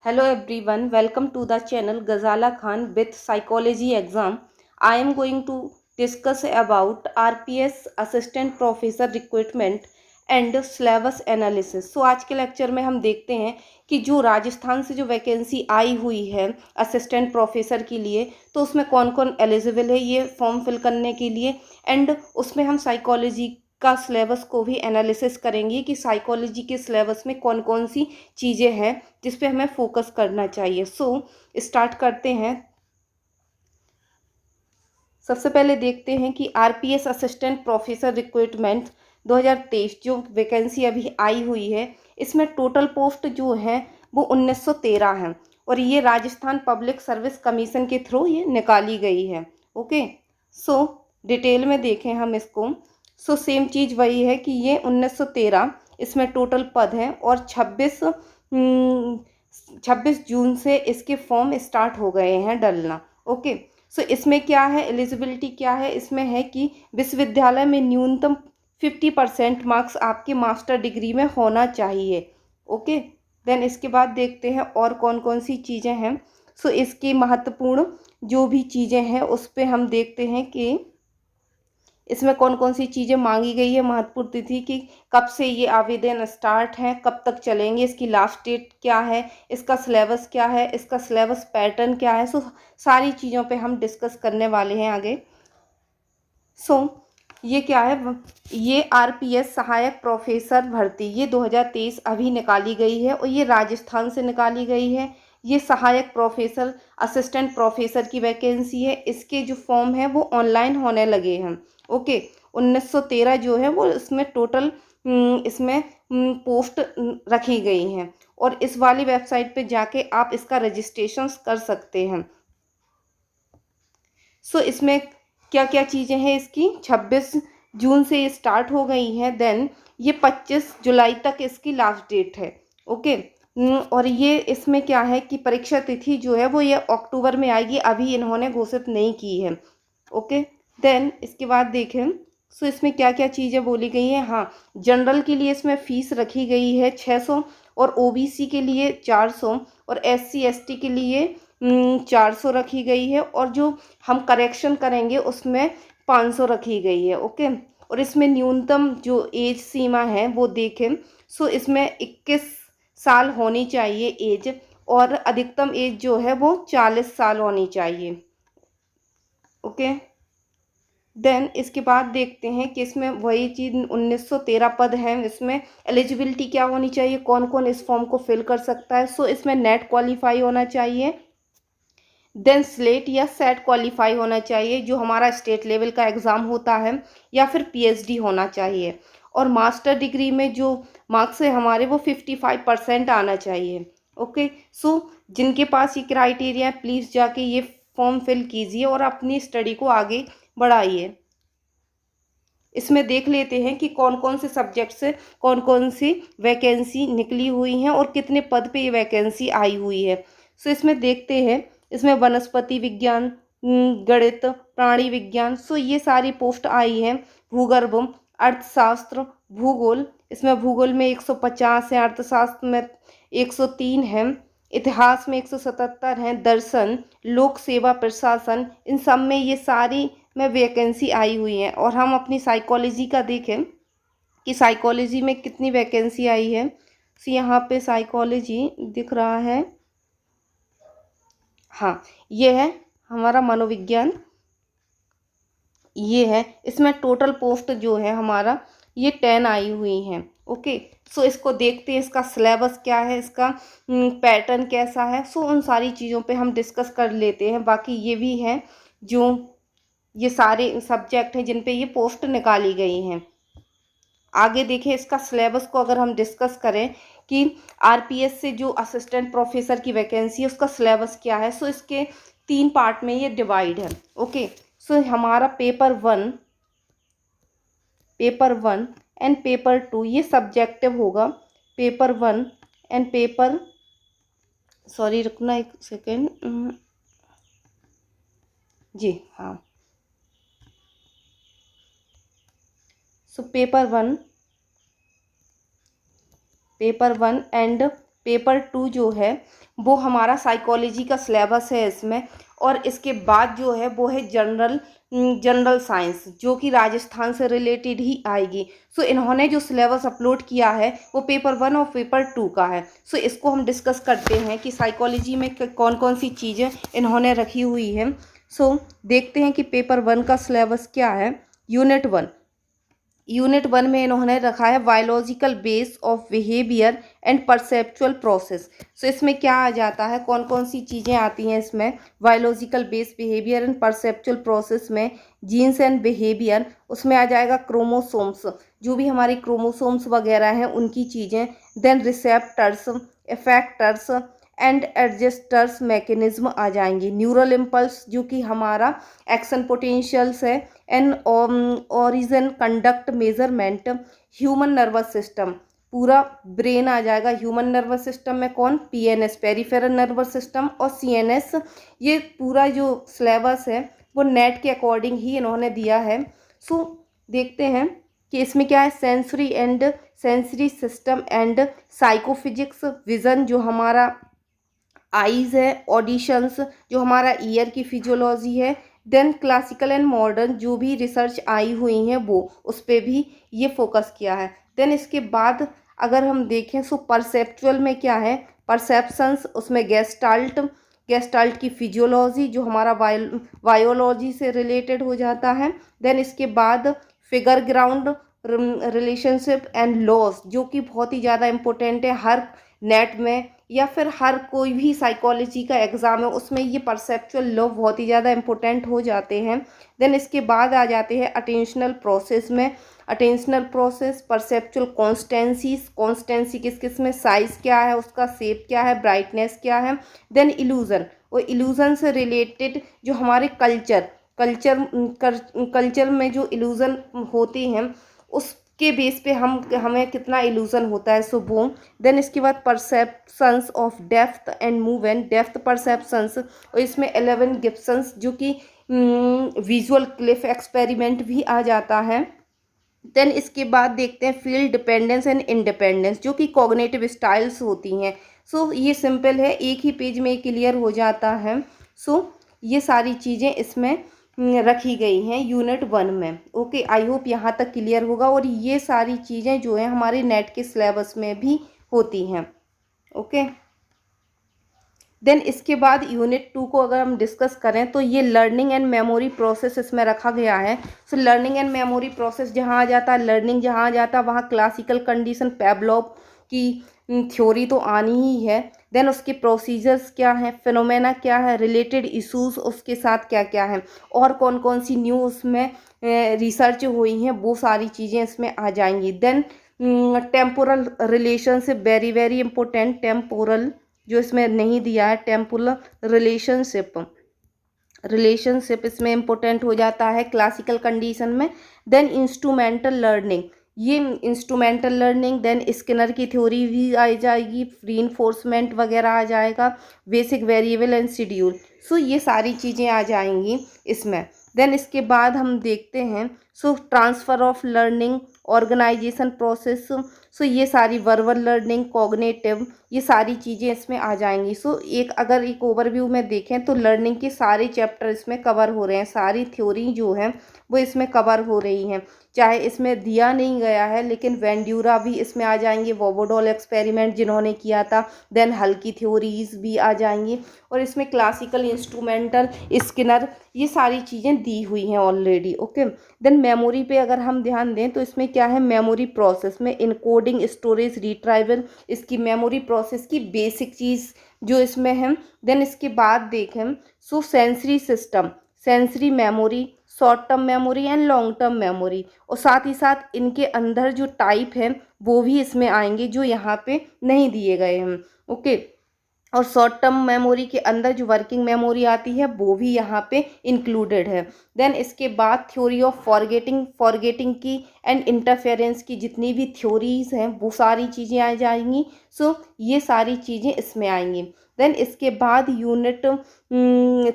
Hello everyone, welcome to the channel Ghazala Khan with Psychology Exam. I am going to discuss about RPS Assistant Professor Recruitment and syllabus analysis. आज के lecture में हम देखते हैं कि जो राजस्थान से जो वैकेंसी आई हुई है असिस्टेंट प्रोफेसर के लिए, तो उसमें कौन कौन एलिजिबल है ये फॉर्म फिल करने के लिए, एंड उसमें हम साइकोलॉजी का सिलेबस को भी एनालिसिस करेंगे कि साइकोलॉजी के सिलेबस में कौन कौन सी चीज़ें हैं जिस पे हमें फोकस करना चाहिए। स्टार्ट करते हैं। सबसे पहले देखते हैं कि आरपीएस असिस्टेंट प्रोफेसर रिक्रूटमेंट 2023 जो वैकेंसी अभी आई हुई है, इसमें टोटल पोस्ट जो है वो 1913 है और ये राजस्थान पब्लिक सर्विस कमीशन के थ्रू ये निकाली गई है। ओके, डिटेल में देखें हम इसको। सेम चीज़ वही है कि ये 1913 इसमें टोटल पद हैं और 26 जून से इसके फॉर्म स्टार्ट हो गए हैं डलना। ओके, इसमें क्या है, एलिजिबिलिटी क्या है, इसमें है कि विश्वविद्यालय में न्यूनतम 50% मार्क्स आपके मास्टर डिग्री में होना चाहिए। ओके, देन इसके बाद देखते हैं और कौन कौन सी चीज़ें हैं। इसकी महत्वपूर्ण जो भी चीज़ें हैं उस पर हम देखते हैं कि इसमें कौन कौन सी चीज़ें मांगी गई है। महत्वपूर्ण तिथि कि कब से ये आवेदन स्टार्ट है, कब तक चलेंगे, इसकी लास्ट डेट क्या है, इसका सिलेबस क्या है, इसका सिलेबस पैटर्न क्या है। सारी चीज़ों पे हम डिस्कस करने वाले हैं आगे। ये क्या है, ये आरपीएस सहायक प्रोफेसर भर्ती ये 2023 अभी निकाली गई है और ये राजस्थान से निकाली गई है। ये सहायक प्रोफेसर असिस्टेंट प्रोफेसर की वैकेंसी है। इसके जो फॉर्म है वो ऑनलाइन होने लगे हैं। ओके, 1913 जो है वो इसमें टोटल इसमें पोस्ट रखी गई हैं और इस वाली वेबसाइट पे जाके आप इसका रजिस्ट्रेशन कर सकते हैं। इसमें क्या क्या चीज़ें हैं, इसकी 26 जून से ये स्टार्ट हो गई हैं, देन ये 25 जुलाई तक इसकी लास्ट डेट है। ओके, और ये इसमें क्या है कि परीक्षा तिथि जो है वो ये अक्टूबर में आएगी, अभी इन्होंने घोषित नहीं की है। ओके, देन इसके बाद देखें इसमें क्या क्या चीज़ें बोली गई हैं। हाँ, जनरल के लिए इसमें फ़ीस रखी गई है 600 और ओबीसी के लिए 400 और एससी एसटी के लिए 400 रखी गई है और जो हम करेक्शन करेंगे उसमें 500 रखी गई है। ओके, और इसमें न्यूनतम जो एज सीमा है वो देखें इसमें 21 साल होनी चाहिए एज और अधिकतम एज जो है वो 40 साल होनी चाहिए। ओके, देन इसके बाद देखते हैं कि इसमें वही चीज़ 1913 पद हैं, इसमें एलिजिबिलिटी क्या होनी चाहिए, कौन कौन इस फॉर्म को फिल कर सकता है। इसमें नेट क्वालिफाई होना चाहिए, देन स्लेट या सेट क्वालिफाई होना चाहिए जो हमारा स्टेट लेवल का एग्ज़ाम होता है, या फिर पीएचडी होना चाहिए और मास्टर डिग्री में जो मार्क्स है हमारे वो 55% आना चाहिए। ओके, जिनके पास ये क्राइटेरिया है प्लीज़ जाके ये फॉर्म फिल कीजिए और अपनी स्टडी को आगे बढ़ाइए। इसमें देख लेते हैं कि कौन कौन से सब्जेक्ट से कौन कौन सी वैकेंसी निकली हुई हैं और कितने पद पे ये वैकेंसी आई हुई है। इसमें देखते हैं, इसमें वनस्पति विज्ञान, गणित, प्राणी विज्ञान, ये सारी पोस्ट आई हैं। भूगर्भ, अर्थशास्त्र, भूगोल, इसमें भूगोल में 150 है, अर्थशास्त्र में 103 है, इतिहास में 177 हैं, दर्शन, लोक सेवा प्रशासन, इन सब में ये सारी में वैकेंसी आई हुई है। और हम अपनी साइकोलॉजी का देखें कि साइकोलॉजी में कितनी वैकेंसी आई है। यहाँ पे साइकोलॉजी दिख रहा है, हाँ ये है हमारा मनोविज्ञान, ये है। इसमें टोटल पोस्ट जो है हमारा ये 10 आई हुई हैं। ओके, इसको देखते हैं, इसका सिलेबस क्या है, इसका पैटर्न कैसा है। उन सारी चीज़ों पे हम डिस्कस कर लेते हैं। बाकी ये भी है जो ये सारे सब्जेक्ट हैं जिन पे ये पोस्ट निकाली गई हैं। आगे देखें, इसका सिलेबस को अगर हम डिस्कस करें कि आरपीएस से जो असिस्टेंट प्रोफेसर की वैकेंसी है उसका सिलेबस क्या है। इसके 3 पार्ट में ये डिवाइड है। ओके, हमारा पेपर 1 एंड पेपर 2 ये सब्जेक्टिव होगा। पेपर 1 एंड पेपर, सॉरी रुकना एक सेकेंड जी, हाँ। पेपर वन एंड पेपर 2 जो है वो हमारा साइकोलॉजी का सिलेबस है इसमें, और इसके बाद जो है वो है जनरल साइंस, जो कि राजस्थान से रिलेटेड ही आएगी। सो इन्होंने जो सिलेबस अपलोड किया है वो पेपर 1 और पेपर 2 का है। सो इसको हम डिस्कस करते हैं कि साइकोलॉजी में कौन कौन सी चीज़ें इन्होंने रखी हुई हैं। सो देखते हैं कि पेपर 1 का सिलेबस क्या है। यूनिट 1 में इन्होंने रखा है biological base of behaviour and perceptual process. So इसमें क्या आ जाता है, कौन कौन सी चीज़ें आती हैं इसमें। Biological base behaviour and perceptual process में जीन्स एंड बिहेवियर, उसमें आ जाएगा क्रोमोसोम्स, जो भी हमारे क्रोमोसोम्स वगैरह हैं उनकी चीज़ें। Then receptors, effectors and adjusters mechanism आ जाएंगी। न्यूरल इम्पल्स, जो कि हमारा एक्शन पोटेंशियल्स है। And origin, conduct, measurement. Human nervous system, पूरा ब्रेन आ जाएगा। ह्यूमन नर्वस सिस्टम में कौन, पीएनएस, पेरिफेरल नर्वस सिस्टम, और सीएनएस। ये पूरा जो सिलेबस है वो नेट के अकॉर्डिंग ही इन्होंने दिया है। सो देखते हैं कि इसमें क्या है। Sensory system and psychophysics, vision जो हमारा आईज है, ऑडिशंस जो हमारा ईयर की फिजियोलॉजी है। देन क्लासिकल एंड मॉडर्न जो भी रिसर्च आई हुई हैं वो उस पर भी ये फोकस किया है। देन इसके बाद अगर हम देखें सो परसेप्चुअल में क्या है, परसेप्शंस, उसमें गेस्टाल्ट की फिजियोलॉजी जो हमारा बायोलॉजी से रिलेटेड हो जाता है। देन इसके बाद figure ground, relationship and loss, जो कि बहुत ही ज़्यादा इम्पोर्टेंट है हर नेट में या फिर हर कोई भी साइकोलॉजी का एग्ज़ाम है उसमें ये परसेप्चुअल लॉ बहुत ही ज़्यादा इम्पोर्टेंट हो जाते हैं। देन इसके बाद आ जाते हैं अटेंशनल प्रोसेस में। अटेंशनल प्रोसेस, परसेप्चुअल कॉन्स्टेंसी किस किस में, साइज़ क्या है उसका, शेप क्या है, ब्राइटनेस क्या है। देन इल्यूज़न, और इल्यूज़न से रिलेटेड जो हमारे कल्चर में जो इल्यूज़न होते हैं उसके बेस पे हमें कितना इल्यूज़न होता है, सो वो। देन इसके बाद perceptions of depth and movement, depth perceptions, और इसमें 11 गिब्सन्स जो कि विजुअल क्लिफ एक्सपेरिमेंट भी आ जाता है। देन इसके बाद देखते हैं फील्ड डिपेंडेंस एंड इंडिपेंडेंस, जो कि कॉग्निटिव स्टाइल्स होती हैं। सो ये सिंपल है, एक ही पेज में क्लियर हो जाता है। सो ये सारी चीज़ें इसमें रखी गई हैं यूनिट 1 में। ओके, आई होप यहाँ तक क्लियर होगा। और ये सारी चीज़ें जो हैं हमारे नेट के सिलेबस में भी होती हैं। ओके, देन इसके बाद यूनिट 2 को अगर हम डिस्कस करें तो ये लर्निंग एंड मेमोरी प्रोसेस इसमें रखा गया है। So learning and memory process जहाँ आ जाता है, लर्निंग जहाँ आ जाता है वहाँ क्लासिकल कंडीशन, पैवलोव की थ्योरी तो आनी ही है। देन उसके प्रोसीजर्स क्या हैं, फिनोमेना क्या है, रिलेटेड इशूज़ उसके साथ क्या क्या हैं, और कौन कौन सी न्यू उसमें रिसर्च हुई हैं, वो सारी चीज़ें इसमें आ जाएंगी। Then temporal relationship, very very important, temporal जो इसमें नहीं दिया है, टेम्पोरल रिलेशनशिप इसमें इंपॉर्टेंट हो जाता है क्लासिकल कंडीशन में। देन इंस्ट्रूमेंटल लर्निंग, ये इंस्ट्रूमेंटल लर्निंग। देन स्किनर की थ्योरी भी आ जाएगी, रीइंफोर्समेंट वगैरह आ जाएगा, बेसिक वेरिएबल एंड शेड्यूल। सो ये सारी चीज़ें आ जाएंगी इसमें। देन इसके बाद हम देखते हैं so transfer of learning, organisation process. So ये सारी वर्बल लर्निंग, कॉग्निटिव, ये सारी चीज़ें इसमें आ जाएंगी। सो अगर एक ओवरव्यू में देखें तो लर्निंग के सारे चैप्टर इसमें कवर हो रहे हैं, सारी थ्योरी जो है वो इसमें कवर हो रही हैं। चाहे इसमें दिया नहीं गया है लेकिन वेंड्यूरा भी इसमें आ जाएंगे, वोबोडॉल एक्सपेरिमेंट जिन्होंने किया था। देन हल्की थ्योरीज भी आ जाएंगी, और इसमें क्लासिकल, इंस्ट्रूमेंटल, स्किनर, ये सारी चीज़ें दी हुई हैं ऑलरेडी। ओके, देन मेमोरी पे अगर हम ध्यान दें तो इसमें क्या है, मेमोरी प्रोसेस में इनकोडिंग, स्टोरेज, रिट्राइवल, इसकी मेमोरी प्रोसेस की बेसिक चीज़ जो इसमें है। देन इसके बाद देखें so sensory system, sensory memory, short term memory and long term memory, और साथ ही साथ इनके अंदर जो टाइप हैं वो भी इसमें आएंगे जो यहाँ पे नहीं दिए गए हैं। ओके, और शॉर्ट टर्म मेमोरी के अंदर जो वर्किंग मेमोरी आती है वो भी यहाँ पे इंक्लूडेड है। देन इसके बाद थ्योरी ऑफ फॉरगेटिंग की एंड इंटरफेरेंस की जितनी भी थ्योरीज हैं वो सारी चीज़ें आ जाएंगी। सो ये सारी चीज़ें इसमें आएंगी। देन इसके बाद यूनिट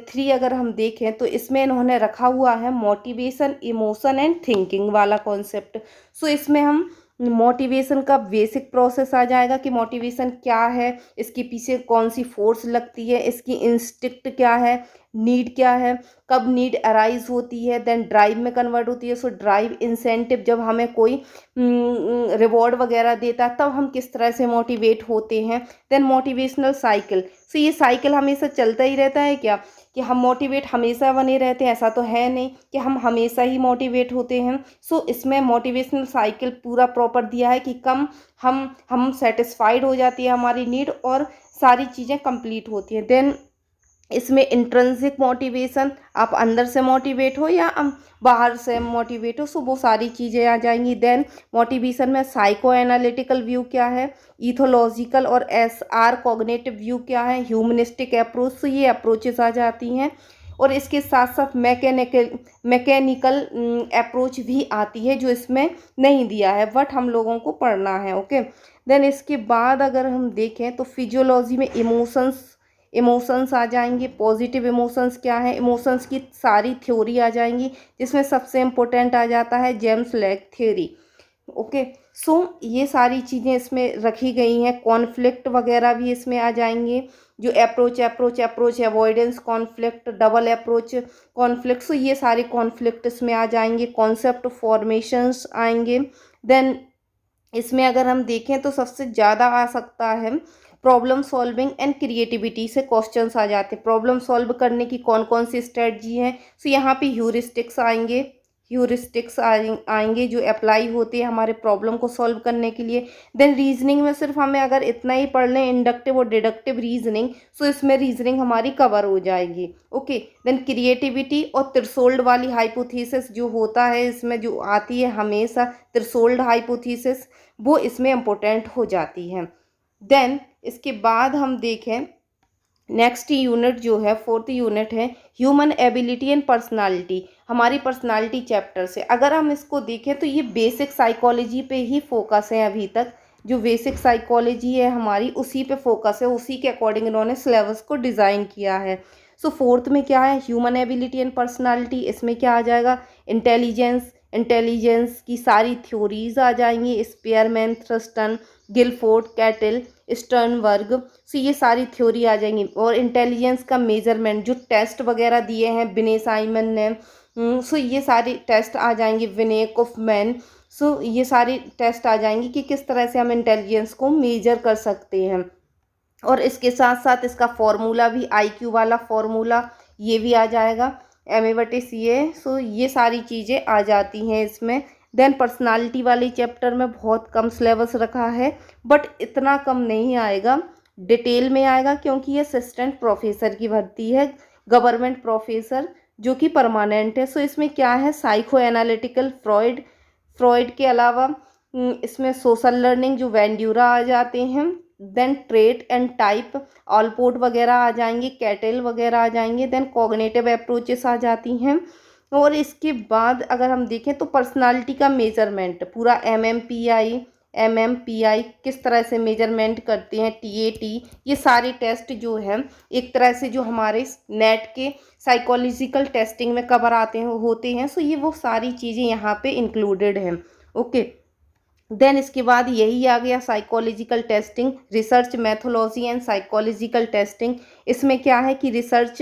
3 अगर हम देखें तो इसमें इन्होंने रखा हुआ है मोटिवेशन, इमोशन एंड थिंकिंग वाला कॉन्सेप्ट। सो इसमें हम मोटिवेशन का बेसिक प्रोसेस आ जाएगा कि मोटिवेशन क्या है, इसके पीछे कौन सी फोर्स लगती है, इसकी इंस्टिक्ट क्या है, नीड क्या है, कब नीड अराइज होती है, देन ड्राइव में कन्वर्ट होती है। सो ड्राइव इंसेंटिव, जब हमें कोई रिवॉर्ड वगैरह देता है तब हम किस तरह से मोटिवेट होते हैं। देन मोटिवेशनल साइकिल, सो ये साइकिल हमेशा चलता ही रहता है क्या, कि हम मोटिवेट हमेशा बने रहते हैं, ऐसा तो है नहीं कि हम हमेशा ही मोटिवेट होते हैं। सो इसमें मोटिवेशनल साइकिल पूरा प्रॉपर दिया है कि कम हम सेटिस्फाइड हो जाती है हमारी नीड और सारी चीज़ें कंप्लीट होती हैं। देन इसमें इंट्रिंसिक मोटिवेशन, आप अंदर से मोटिवेट हो या बाहर से मोटिवेट हो, सो वो सारी चीज़ें आ जाएंगी। देन मोटिवेशन में साइको एनालिटिकल व्यू क्या है, इथोलॉजिकल और SR कॉग्निटिव व्यू क्या है, ह्यूमनिस्टिक अप्रोच, सो ये अप्रोचेस आ जाती हैं। और इसके साथ साथ मैकेनिकल अप्रोच भी आती है जो इसमें नहीं दिया है, बट हम लोगों को पढ़ना है। ओके, देन इसके बाद अगर हम देखें तो फिजियोलॉजी में इमोशंस आ जाएंगे। पॉजिटिव इमोशंस क्या है, इमोशंस की सारी थ्योरी आ जाएंगी, जिसमें सबसे इम्पोर्टेंट आ जाता है जेम्स लैक थ्योरी। ओके, सो ये सारी चीज़ें इसमें रखी गई हैं। कॉन्फ्लिक्ट वगैरह भी इसमें आ जाएंगे, जो approach avoidance conflict, double approach conflict, so ये सारे कॉन्फ्लिक्ट इसमें आ जाएंगे। कॉन्सेप्ट फॉर्मेशंस आएंगे। देन इसमें अगर हम देखें तो सबसे ज़्यादा आ सकता है प्रॉब्लम सॉल्विंग एंड क्रिएटिविटी से क्वेश्चंस आ जाते हैं। प्रॉब्लम सॉल्व करने की कौन कौन सी स्ट्रेटजी हैं, सो यहाँ पे ह्यूरिस्टिक्स आएंगे जो अप्लाई होते हैं हमारे प्रॉब्लम को सॉल्व करने के लिए। देन रीजनिंग में सिर्फ हमें अगर इतना ही पढ़ लें, इंडक्टिव और डिडक्टिव रीजनिंग, सो इसमें रीजनिंग हमारी कवर हो जाएगी। ओके, देन क्रिएटिविटी और थ्रेशोल्ड वाली हाइपोथेसिस जो होता है, इसमें जो आती है हमेशा थ्रेशोल्ड हाइपोथेसिस, वो इसमें इम्पोर्टेंट हो जाती है। देन इसके बाद हम देखें नेक्स्ट यूनिट जो है, फोर्थ यूनिट है ह्यूमन एबिलिटी एंड पर्सनालिटी, हमारी पर्सनालिटी चैप्टर से। अगर हम इसको देखें तो ये बेसिक साइकोलॉजी पे ही फोकस है। अभी तक जो बेसिक साइकोलॉजी है हमारी, उसी पे फोकस है, उसी के अकॉर्डिंग इन्होंने सिलेबस को डिज़ाइन किया है। सो फोर्थ में क्या है, ह्यूमन एबिलिटी एंड पर्सनालिटी, इसमें क्या आ जाएगा, इंटेलिजेंस की सारी थ्योरीज आ जाएंगी, Spearman, Thurstone, Guilford, Cattell, Sternberg, so ये सारी थ्योरी आ जाएंगी। और इंटेलिजेंस का मेजरमेंट, जो टेस्ट वगैरह दिए हैं विनय साइमन ने, सो ये सारे टेस्ट आ जाएंगे, विनय कॉफमैन, सो ये सारे टेस्ट आ जाएंगे कि किस तरह से हम इंटेलिजेंस को मेजर कर सकते हैं। और इसके साथ साथ इसका फॉर्मूला भी, IQ वाला फॉर्मूला, ये भी आ जाएगा, MA/CA, सो ये सारी चीज़ें आ जाती हैं इसमें। देन पर्सनालिटी वाले चैप्टर में बहुत कम सिलेबस रखा है, बट इतना कम नहीं आएगा, डिटेल में आएगा, क्योंकि ये असिस्टेंट प्रोफेसर की भर्ती है, गवर्नमेंट प्रोफेसर जो कि परमानेंट है। सो इसमें क्या है, साइको एनालिटिकल, फ्रॉइड के अलावा इसमें सोशल लर्निंग जो वेंड्यूरा आ जाते हैं। Then trait and type, Allport वगैरह आ जाएंगे, कैटल वगैरह आ जाएंगे। देन कॉग्निटिव अप्रोचेस आ जाती हैं। और इसके बाद अगर हम देखें तो पर्सनालिटी का मेजरमेंट पूरा, MMPI किस तरह से मेजरमेंट करते हैं, TAT, ये सारे टेस्ट जो है एक तरह से जो हमारे नेट के साइकोलॉजिकल टेस्टिंग में कवर आते हैं होते हैं। सो ये वो सारी चीज़ें यहाँ पे इंक्लूडेड हैं। ओके, देन इसके बाद यही आ गया psychological testing, research methodology and psychological testing. इसमें क्या है कि रिसर्च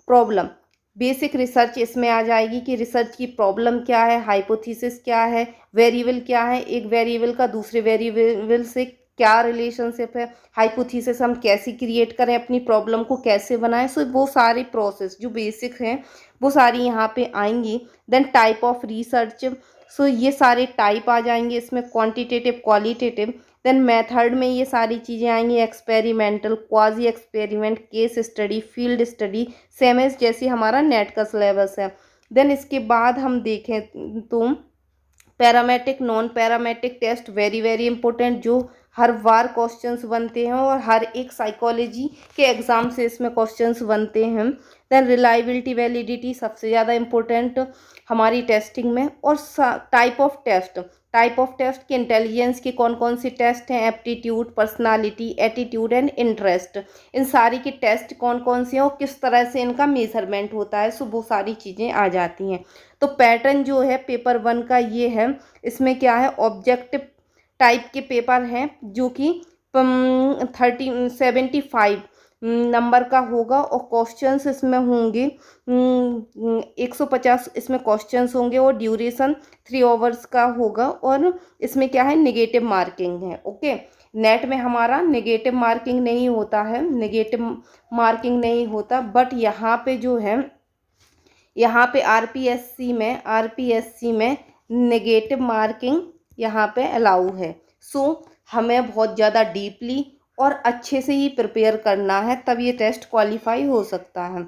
प्रॉब्लम, बेसिक रिसर्च इसमें आ जाएगी कि रिसर्च की प्रॉब्लम क्या है, हाइपोथेसिस क्या है, वेरिएबल क्या है, एक वेरिएबल का दूसरे वेरिएबल से क्या रिलेशनशिप है, हाइपोथेसिस हम कैसे क्रिएट करें, अपनी प्रॉब्लम को कैसे बनाएं। सो वो सारे प्रोसेस जो बेसिक हैं वो सारी यहाँ पे आएंगी। देन टाइप ऑफ रिसर्च, सो ये सारे टाइप आ जाएंगे इसमें, क्वांटिटेटिव, क्वालिटेटिव। देन मेथड में ये सारी चीज़ें आएंगी, experimental, quasi experiment, case study, field study, same as जैसे हमारा नेट का सिलेबस है। देन इसके बाद हम देखें तो parametric, non parametric test, very very important, जो हर बार क्वेश्चंस बनते हैं और हर एक साइकोलॉजी के एग्ज़ाम से इसमें क्वेश्चंस बनते हैं। देन रिलायबिलिटी, वैलिडिटी सबसे ज़्यादा इम्पोर्टेंट हमारी टेस्टिंग में। और टाइप ऑफ टेस्ट के इंटेलिजेंस के कौन कौन सी टेस्ट हैं, aptitude, personality, attitude and interest, इन सारी के टेस्ट कौन कौन से हैं और किस तरह से इनका मेजरमेंट होता है। सो वो सारी चीज़ें आ जाती हैं। तो पैटर्न जो है पेपर 1 का ये है, इसमें क्या है, ऑब्जेक्टिव टाइप के पेपर हैं जो कि 75 नंबर का होगा और क्वेश्चंस इसमें होंगे 150 इसमें क्वेश्चंस होंगे और ड्यूरेशन 3 आवर्स का होगा। और इसमें क्या है, नेगेटिव मार्किंग है। ओके, नेट में हमारा नेगेटिव मार्किंग नहीं होता है, नेगेटिव मार्किंग नहीं होता, बट यहाँ पे जो है, यहाँ पे आरपीएससी में नेगेटिव मार्किंग यहाँ पे अलाउ है। सो हमें बहुत ज़्यादा डीपली और अच्छे से ही प्रिपेयर करना है, तब ये टेस्ट क्वालिफाई हो सकता है।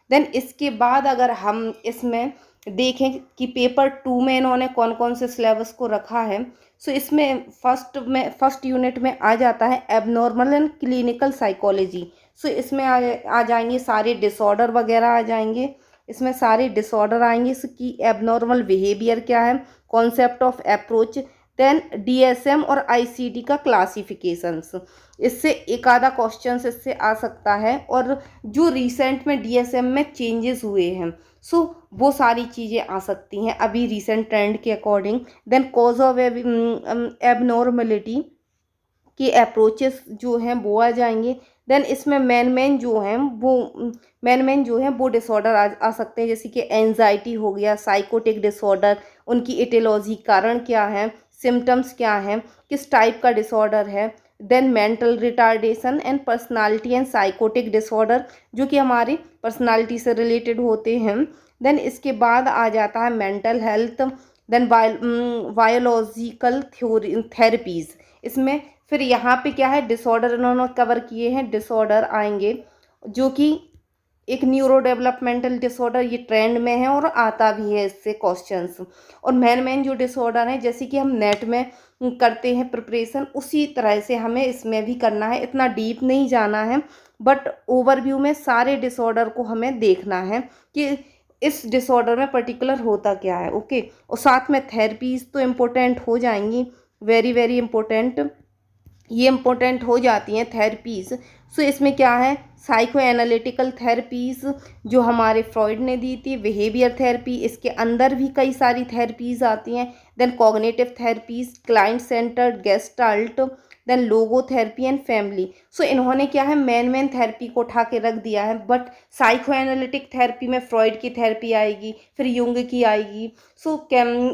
देन इसके बाद अगर हम इसमें देखें कि पेपर 2 में इन्होंने कौन कौन से सिलेबस को रखा है, सो इसमें फर्स्ट यूनिट में आ जाता है एबनॉर्मल एंड क्लिनिकल साइकोलॉजी। सो इसमें आ जाएंगे सारे डिसऑर्डर वगैरह आ जाएंगे, इसमें सारे डिसऑर्डर आएंगे कि एबनॉर्मल बिहेवियर क्या है, concept of approach, then DSM और आईसीडी का क्लासिफिकेशंस। इससे एक आधा क्वेश्चन इससे आ सकता है, और जो रिसेंट में डीएसएम में चेंजेस हुए हैं, सो वो सारी चीज़ें आ सकती हैं अभी रिसेंट ट्रेंड के according. Then cause of abnormality के अप्रोचेस जो हैं वो आ जाएंगे। देन इसमें मेन जो हैं वो डिसऑर्डर आ सकते हैं, जैसे कि एंजाइटी हो गया, साइकोटिक डिसऑर्डर, उनकी एटियोलॉजी, कारण क्या है, सिम्टम्स क्या हैं, किस टाइप का डिसऑर्डर है। Then mental retardation and personality and psychotic disorder, जो कि हमारी पर्सनालिटी से रिलेटेड होते हैं। देन इसके बाद आ जाता है mental health, then biological therapies. इसमें फिर यहाँ पे क्या है, डिसऑर्डर इन्होंने कवर किए हैं, डिसऑर्डर आएंगे जो कि एक न्यूरो डेवलपमेंटल डिसऑर्डर, ये ट्रेंड में है और आता भी है इससे क्वेश्चंस। और मेन जो डिसऑर्डर है, जैसे कि हम नेट में करते हैं प्रिपरेशन, उसी तरह से हमें इसमें भी करना है, इतना डीप नहीं जाना है, बट ओवरव्यू में सारे डिसऑर्डर को हमें देखना है कि इस डिसऑर्डर में पर्टिकुलर होता क्या है। ओके, और साथ में थेरेपीज तो इम्पोर्टेंट हो जाएंगी, वेरी वेरी इम्पोर्टेंट, ये इम्पोर्टेंट हो जाती हैं थेरेपीज़। सो इसमें क्या है, साइको एनालिटिकल थेरेपीज़ जो हमारे फ्रॉइड ने दी थी, बिहेवियर थेरेपी, इसके अंदर भी कई सारी थेरेपीज़ आती हैं। Then cognitive therapies, client centred, gestalt, then logo therapy and family. So इन्होंने क्या है, मेन थेरेपी को उठा के रख दिया है, बट साइको एनालिटिक थेरेपी में फ्रॉइड की थेरेपी आएगी, फिर युंग की आएगी। सो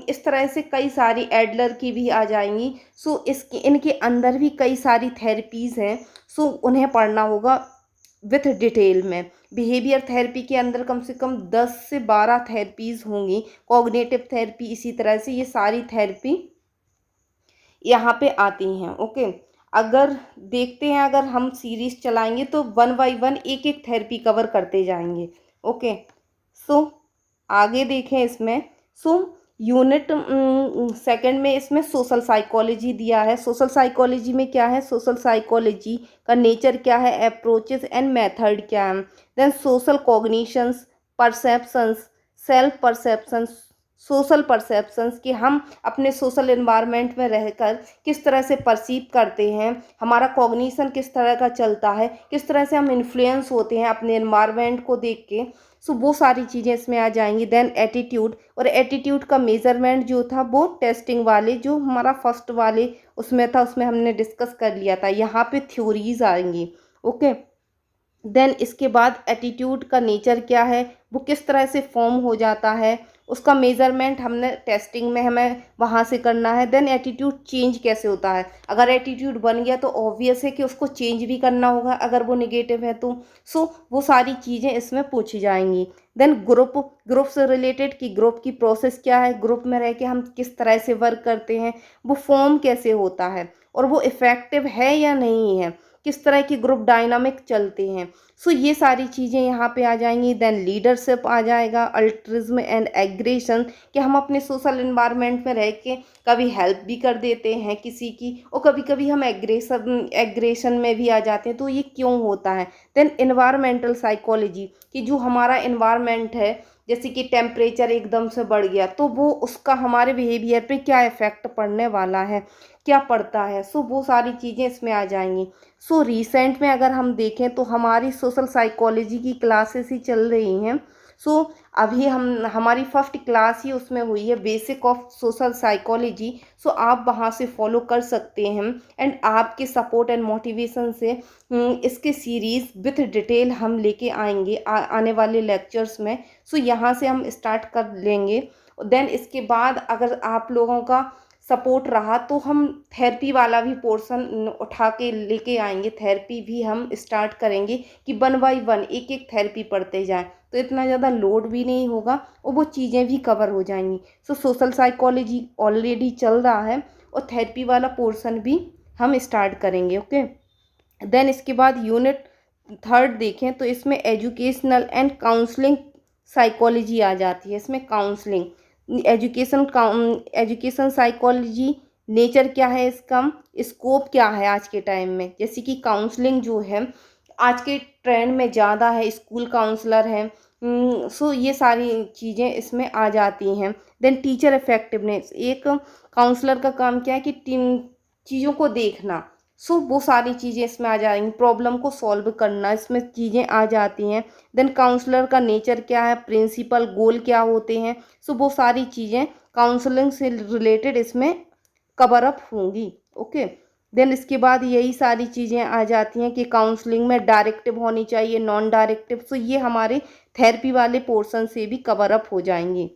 इस तरह से कई सारी एडलर की भी आ जाएंगी। सो इनके अंदर भी कई सारी थेरेपीज़ हैं, सो उन्हें पढ़ना होगा विथ डिटेल में। बिहेवियर थेरेपी के अंदर कम से कम 10 से 12 थेरेपीज़ होंगी, कॉग्निटिव थेरेपी इसी तरह से, ये सारी थेरेपी यहाँ पे आती हैं। ओके, अगर देखते हैं, अगर हम सीरीज चलाएंगे तो 1 बाय 1 एक एक थेरेपी कवर करते जाएंगे। ओके, सो आगे देखें इसमें। सो यूनिट सेकंड में इसमें सोशल साइकोलॉजी दिया है। सोशल साइकोलॉजी में क्या है, सोशल साइकोलॉजी का नेचर क्या है, अप्रोचेस एंड मेथड क्या है। Then social cognitions, perceptions, self perceptions, social perceptions कि हम अपने सोशल एनवायरनमेंट में रहकर किस तरह से परसीव करते हैं, हमारा कॉग्निशन किस तरह का चलता है, किस तरह से हम इन्फ्लुएंस होते हैं अपने एनवायरनमेंट को देख के। सो वो सारी चीज़ें इसमें आ जाएंगी। देन एटीट्यूड, और एटीट्यूड का मेजरमेंट जो था वो टेस्टिंग वाले, जो हमारा फर्स्ट वाले उसमें था, उसमें हमने डिस्कस कर लिया था। यहाँ पे थ्योरीज आएंगी। ओके, देन इसके बाद एटीट्यूड का नेचर क्या है, वो किस तरह से फॉर्म हो जाता है, उसका मेज़रमेंट हमने टेस्टिंग में हमें वहाँ से करना है। देन एटीट्यूड चेंज कैसे होता है, अगर एटीट्यूड बन गया तो ऑब्वियस है कि उसको चेंज भी करना होगा अगर वो नेगेटिव है तो। सो वो सारी चीज़ें इसमें पूछी जाएंगी। देन ग्रुप से रिलेटेड कि ग्रुप की प्रोसेस क्या है, ग्रुप में रह के हम किस तरह से वर्क करते हैं, वो फॉर्म कैसे होता है और वो इफ़ेक्टिव है या नहीं है, किस तरह की ग्रुप डायनामिक चलते हैं। सो ये सारी चीज़ें यहाँ पे आ जाएंगी। देन लीडरशिप आ जाएगा, अल्ट्रिज्म एंड एग्रेशन कि हम अपने सोशल एनवायरनमेंट में रह के कभी हेल्प भी कर देते हैं किसी की, और कभी कभी हम एग्रेशन में भी आ जाते हैं, तो ये क्यों होता है। देन एनवायरमेंटल साइकोलॉजी कि जो हमारा एनवायरनमेंट है, जैसे कि टेम्परेचर एकदम से बढ़ गया तो वो उसका हमारे बिहेवियर पे क्या इफ़ेक्ट पड़ने वाला है, क्या पड़ता है। सो वो सारी चीज़ें इसमें आ जाएंगी। सो रिसेंट में अगर हम देखें तो हमारी सोशल साइकोलॉजी की क्लासेस ही चल रही हैं, सो अभी हमारी फर्स्ट क्लास ही उसमें हुई है, बेसिक ऑफ सोशल साइकोलॉजी। सो आप वहाँ से फॉलो कर सकते हैं। एंड आपके सपोर्ट एंड मोटिवेशन से इसके सीरीज़ विथ डिटेल हम लेके आएंगे आने वाले लेक्चर्स में। सो यहाँ से हम स्टार्ट कर लेंगे। देन इसके बाद अगर आप लोगों का सपोर्ट रहा तो हम थेरेपी वाला भी पोर्शन उठा के लेके आएंगे। थेरेपी भी हम स्टार्ट करेंगे कि 1 बाय 1 एक एक थेरेपी पढ़ते जाएं, तो इतना ज़्यादा लोड भी नहीं होगा और वो चीज़ें भी कवर हो जाएंगी। सो सोशल साइकोलॉजी ऑलरेडी चल रहा है और थेरेपी वाला पोर्शन भी हम स्टार्ट करेंगे। ओके, देन इसके बाद यूनिट 3 देखें तो इसमें एजुकेशनल एंड काउंसलिंग साइकोलॉजी आ जाती है। इसमें काउंसलिंग, एजुकेशन साइकोलॉजी, नेचर क्या है इसका, स्कोप क्या है आज के टाइम में। जैसे कि काउंसलिंग जो है आज के ट्रेंड में ज़्यादा है, स्कूल काउंसलर हैं। सो ये सारी चीज़ें इसमें आ जाती हैं। देन टीचर इफेक्टिवनेस, एक काउंसलर का काम क्या है कि चीज़ों को देखना। सो वो सारी चीज़ें इसमें आ जाएंगी। प्रॉब्लम को सॉल्व करना, इसमें चीज़ें आ जाती हैं। देन काउंसलर का नेचर क्या है, प्रिंसिपल, गोल क्या होते हैं। सो वो सारी चीज़ें काउंसलिंग से रिलेटेड इसमें कवर अप होंगी। ओके, देन इसके बाद यही सारी चीज़ें आ जाती हैं कि काउंसलिंग में डायरेक्टिव होनी चाहिए, नॉन डायरेक्टिव। सो ये हमारे थेरेपी वाले पोर्शन से भी कवर अप हो जाएंगे।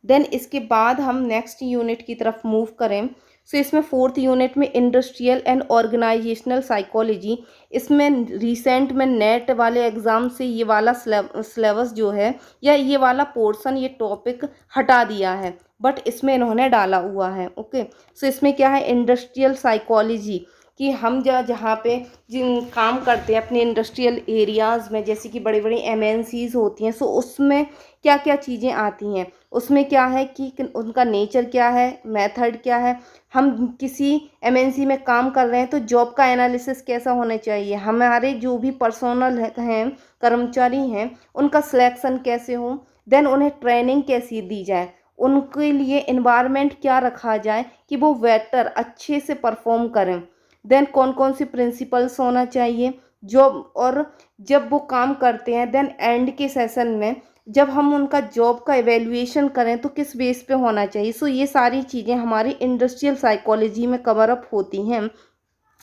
देन इसके बाद हम नेक्स्ट यूनिट की तरफ मूव करें। सो इसमें 4th यूनिट में इंडस्ट्रियल एंड ऑर्गेनाइजेशनल साइकोलॉजी। इसमें रिसेंट में नेट वाले एग्ज़ाम से ये वाला सिलेबस जो है या ये वाला पोर्शन, ये टॉपिक हटा दिया है, बट इसमें इन्होंने डाला हुआ है। ओके, सो इसमें क्या है, इंडस्ट्रियल साइकोलॉजी कि हम जहाँ पे जिन काम करते हैं अपने इंडस्ट्रियल एरियाज़ में, जैसे कि बड़ी बड़ी MNCs होती हैं। सो उसमें क्या क्या चीज़ें आती हैं, उसमें क्या है कि उनका नेचर क्या है, मेथड क्या है। हम किसी MNC में काम कर रहे हैं तो जॉब का एनालिसिस कैसा होना चाहिए, हमारे जो भी पर्सोनल हैं, कर्मचारी हैं, उनका सिलेक्शन कैसे हो। देन उन्हें ट्रेनिंग कैसी दी जाए, उनके लिए इन्वायरमेंट क्या रखा जाए कि वो बेटर अच्छे से परफॉर्म करें। देन कौन कौन सी प्रिंसिपल्स होना चाहिए जॉब, और जब वो काम करते हैं देन एंड के सेशन में जब हम उनका जॉब का एवेल्युएशन करें तो किस बेस पे होना चाहिए। सो ये सारी चीज़ें हमारी इंडस्ट्रियल साइकोलॉजी में कवर अप होती हैं।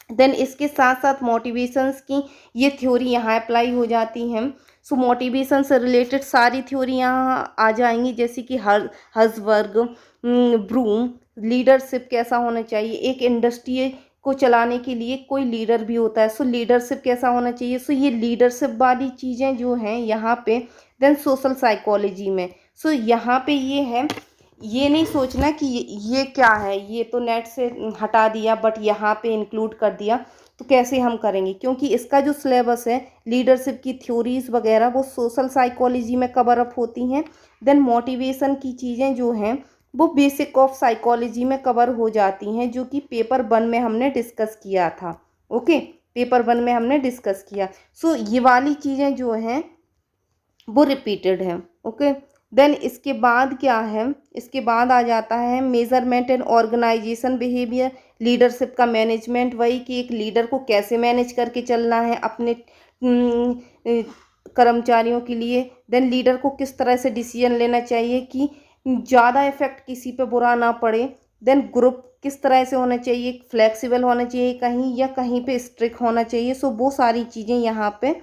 देन इसके साथ साथ मोटिवेशंस की ये थ्योरी यहाँ अप्लाई हो जाती हैं। सो मोटिवेशन से रिलेटेड सारी थ्योरी यहाँ आ जाएंगी, जैसे कि हर्ज़बर्ग, ब्रूम, लीडरशिप कैसा होना चाहिए। एक इंडस्ट्री को चलाने के लिए कोई लीडर भी होता है, सो लीडरशिप कैसा होना चाहिए। सो ये लीडरशिप वाली चीज़ें जो हैं यहाँ पे। देन सोशल साइकोलॉजी में, सो यहाँ पे ये है, ये नहीं सोचना कि ये क्या है, ये तो नेट से हटा दिया बट यहाँ पे इंक्लूड कर दिया, तो कैसे हम करेंगे, क्योंकि इसका जो सिलेबस है लीडरशिप की थ्योरीज वगैरह वो सोशल साइकोलॉजी में कवर अप होती हैं। देन मोटिवेशन की चीज़ें जो हैं वो बेसिक ऑफ साइकोलॉजी में कवर हो जाती हैं, जो कि पेपर 1 में हमने डिस्कस किया था। ओके, पेपर 1 में हमने डिस्कस किया। सो ये वाली चीज़ें जो हैं वो रिपीटेड है। ओके, देन इसके बाद क्या है, इसके बाद आ जाता है measurement and organisation behaviour, leadership का मैनेजमेंट, वही कि एक लीडर को कैसे मैनेज करके चलना है अपने कर्मचारियों के लिए। देन लीडर को किस तरह से डिसीजन लेना चाहिए कि ज़्यादा इफेक्ट किसी पे बुरा ना पड़े। देन ग्रुप किस तरह से होना चाहिए, फ्लेक्सिबल होना चाहिए कहीं या कहीं पे स्ट्रिक्ट होना चाहिए। सो वो सारी चीज़ें यहाँ पे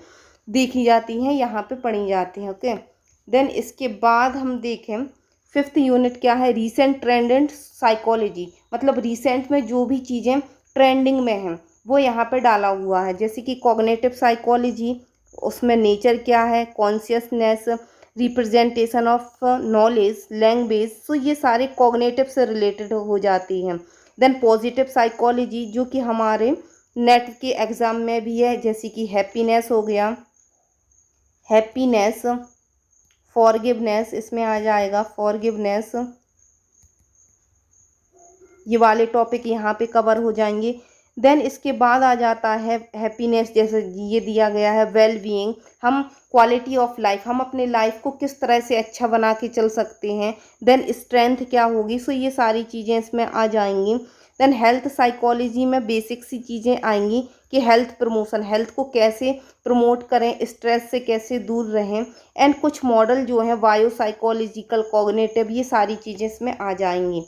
देखी जाती हैं, यहाँ पे पढ़ी जाती हैं। ओके, देन इसके बाद हम देखें 5th यूनिट क्या है, रीसेंट ट्रेंड एंड साइकोलॉजी। मतलब रिसेंट में जो भी चीज़ें ट्रेंडिंग में हैं वो यहाँ पे डाला हुआ है, जैसे कि कॉग्निटिव साइकोलॉजी, उसमें नेचर क्या है, consciousness, representation of knowledge, language. So ये सारे कॉग्निटिव से रिलेटेड हो जाती हैं। देन पॉजिटिव साइकोलॉजी जो कि हमारे नेट के एग्ज़ाम में भी है, जैसे कि हैप्पीनेस हो गया, हैप्पीनेस, फॉरगिवनेस इसमें आ जाएगा, फॉरगिवनेस, ये वाले टॉपिक यहाँ पे कवर हो जाएंगे। देन इसके बाद आ जाता है हैप्पीनेस, जैसे ये दिया गया है वेल बीइंग, हम क्वालिटी ऑफ लाइफ, हम अपने लाइफ को किस तरह से अच्छा बना के चल सकते हैं। देन स्ट्रेंथ क्या होगी, सो ये सारी चीज़ें इसमें आ जाएंगी। देन हेल्थ साइकोलॉजी में बेसिक सी चीज़ें आएंगी कि हेल्थ प्रमोशन, हेल्थ को कैसे प्रमोट करें, स्ट्रेस से कैसे दूर रहें, एंड कुछ मॉडल जो हैं बायो साइकोलॉजिकल, कॉग्निटिव, ये सारी चीज़ें इसमें आ जाएंगी।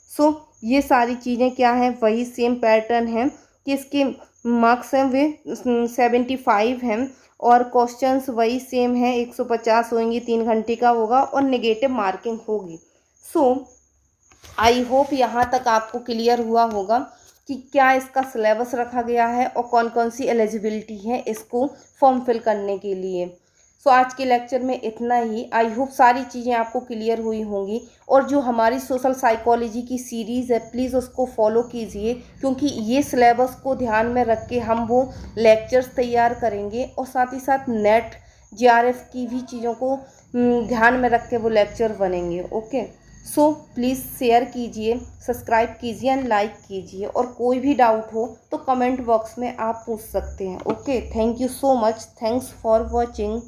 सो ये सारी चीज़ें क्या हैं, वही सेम पैटर्न है कि इसके मार्क्स हैं वे 75 हैं और क्वेश्चंस वही सेम है, 150 होंगी, 3 घंटे का होगा और नेगेटिव मार्किंग होगी। सो आई होप यहाँ तक आपको क्लियर हुआ होगा कि क्या इसका सिलेबस रखा गया है और कौन कौन सी एलिजिबिलिटी है इसको फॉर्म फिल करने के लिए। सो आज के लेक्चर में इतना ही। आई होप सारी चीज़ें आपको क्लियर हुई होंगी और जो हमारी सोशल साइकोलॉजी की सीरीज़ है प्लीज़ उसको फॉलो कीजिए, क्योंकि ये सिलेबस को ध्यान में रख के हम वो लेक्चर्स तैयार करेंगे और साथ ही साथ नेट JRF की भी चीज़ों को ध्यान में रख के वो लेक्चर बनेंगे। ओके, सो प्लीज़ शेयर कीजिए, सब्सक्राइब कीजिए एंड लाइक कीजिए, और कोई भी डाउट हो तो कमेंट बॉक्स में आप पूछ सकते हैं। Okay, thank you so much, thanks for watching.